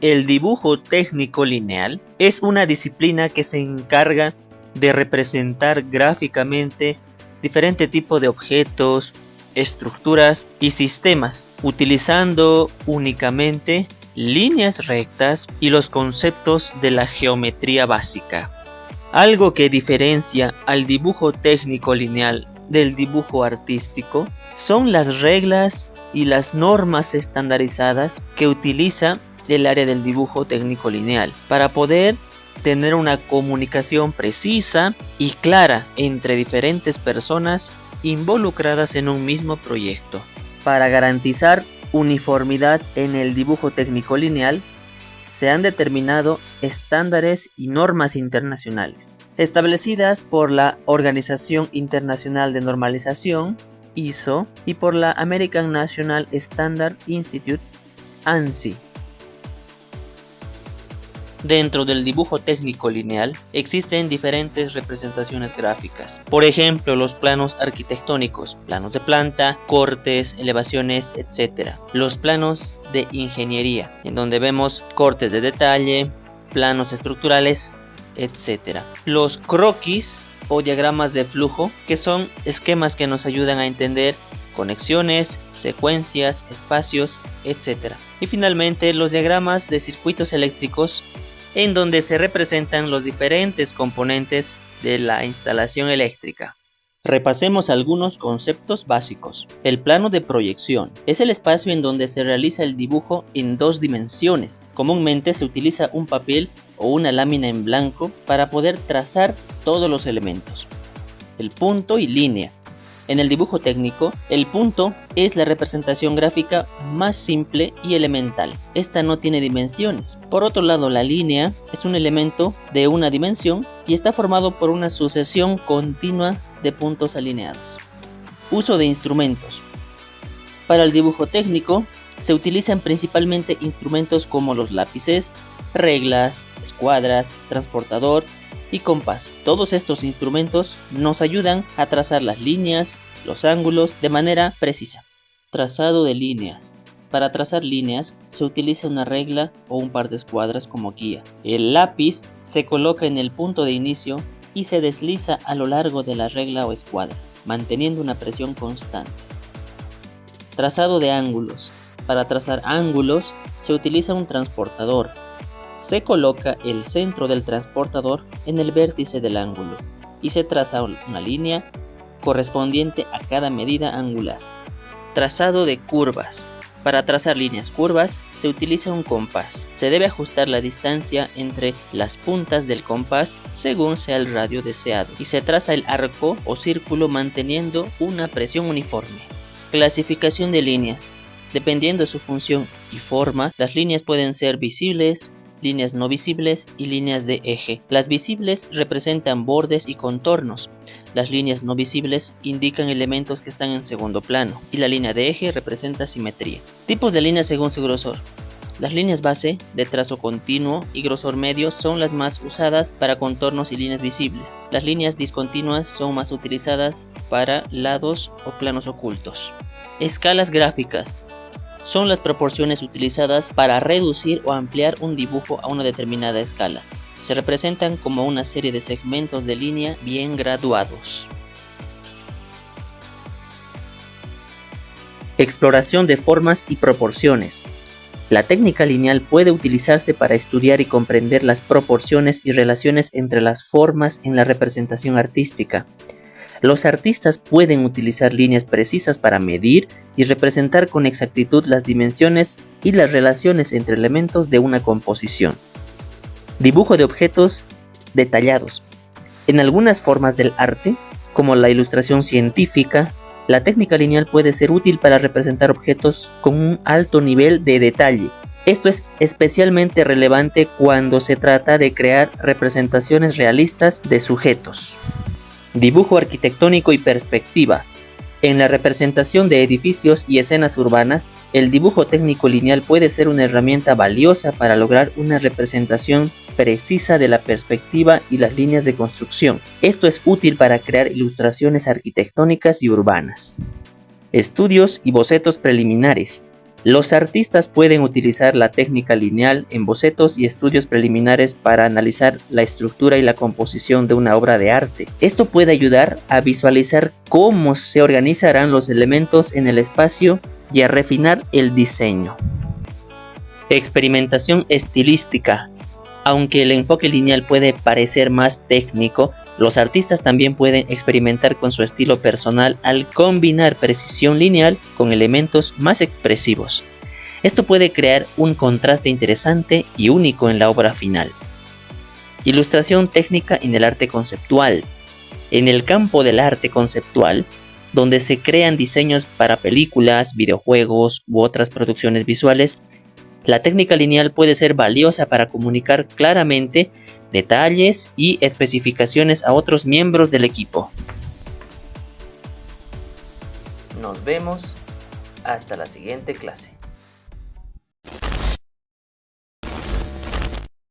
El dibujo técnico lineal es una disciplina que se encarga de representar gráficamente diferentes tipos de objetos, estructuras y sistemas, utilizando únicamente líneas rectas y los conceptos de la geometría básica. Algo que diferencia al dibujo técnico lineal del dibujo artístico son las reglas y las normas estandarizadas que utiliza el área del dibujo técnico lineal para poder tener una comunicación precisa y clara entre diferentes personas involucradas en un mismo proyecto. Para garantizar uniformidad en el dibujo técnico lineal, se han determinado estándares y normas internacionales, establecidas por la Organización Internacional de Normalización, ISO, y por la American National Standard Institute, ANSI. Dentro del dibujo técnico lineal existen diferentes representaciones gráficas. Por ejemplo, los planos arquitectónicos, planos de planta, cortes, elevaciones, etc. Los planos de ingeniería, en donde vemos cortes de detalle, planos estructurales, etc. Los croquis o diagramas de flujo, que son esquemas que nos ayudan a entender conexiones, secuencias, espacios, etc. Y finalmente los diagramas de circuitos eléctricos, en donde se representan los diferentes componentes de la instalación eléctrica. Repasemos algunos conceptos básicos. El plano de proyección es el espacio en donde se realiza el dibujo en 2 dimensiones. Comúnmente se utiliza un papel o una lámina en blanco para poder trazar todos los elementos. El punto y línea. En el dibujo técnico, el punto es la representación gráfica más simple y elemental. Esta no tiene dimensiones. Por otro lado, la línea es un elemento de una dimensión y está formado por una sucesión continua de puntos alineados. Uso de instrumentos. Para el dibujo técnico, se utilizan principalmente instrumentos como los lápices, reglas, escuadras, transportador y compás. Todos estos instrumentos nos ayudan a trazar las líneas, los ángulos de manera precisa. Trazado de líneas. Para trazar líneas se utiliza una regla o un par de escuadras como guía. El lápiz se coloca en el punto de inicio y se desliza a lo largo de la regla o escuadra, manteniendo una presión constante. Trazado de ángulos. Para trazar ángulos se utiliza un transportador. Se coloca el centro del transportador en el vértice del ángulo y se traza una línea correspondiente a cada medida angular. Trazado de curvas. Para trazar líneas curvas se utiliza un compás. Se debe ajustar la distancia entre las puntas del compás según sea el radio deseado y se traza el arco o círculo manteniendo una presión uniforme. Clasificación de líneas. Dependiendo de su función y forma, las líneas pueden ser visibles, líneas no visibles y líneas de eje. Las visibles representan bordes y contornos. Las líneas no visibles indican elementos que están en segundo plano y la línea de eje representa simetría. Tipos de líneas según su grosor. Las líneas base de trazo continuo y grosor medio son las más usadas para contornos y líneas visibles. Las líneas discontinuas son más utilizadas para lados o planos ocultos. Escalas gráficas. Son las proporciones utilizadas para reducir o ampliar un dibujo a una determinada escala. Se representan como una serie de segmentos de línea bien graduados. Exploración de formas y proporciones. La técnica lineal puede utilizarse para estudiar y comprender las proporciones y relaciones entre las formas en la representación artística. Los artistas pueden utilizar líneas precisas para medir y representar con exactitud las dimensiones y las relaciones entre elementos de una composición. Dibujo de objetos detallados. En algunas formas del arte, como la ilustración científica, la técnica lineal puede ser útil para representar objetos con un alto nivel de detalle. Esto es especialmente relevante cuando se trata de crear representaciones realistas de sujetos. Dibujo arquitectónico y perspectiva. En la representación de edificios y escenas urbanas, el dibujo técnico lineal puede ser una herramienta valiosa para lograr una representación precisa de la perspectiva y las líneas de construcción. Esto es útil para crear ilustraciones arquitectónicas y urbanas. Estudios y bocetos preliminares. Los artistas pueden utilizar la técnica lineal en bocetos y estudios preliminares para analizar la estructura y la composición de una obra de arte. Esto puede ayudar a visualizar cómo se organizarán los elementos en el espacio y a refinar el diseño. Experimentación estilística. Aunque el enfoque lineal puede parecer más técnico, los artistas también pueden experimentar con su estilo personal al combinar precisión lineal con elementos más expresivos. Esto puede crear un contraste interesante y único en la obra final. Ilustración técnica en el arte conceptual. En el campo del arte conceptual, donde se crean diseños para películas, videojuegos u otras producciones visuales, la técnica lineal puede ser valiosa para comunicar claramente detalles y especificaciones a otros miembros del equipo. Nos vemos hasta la siguiente clase.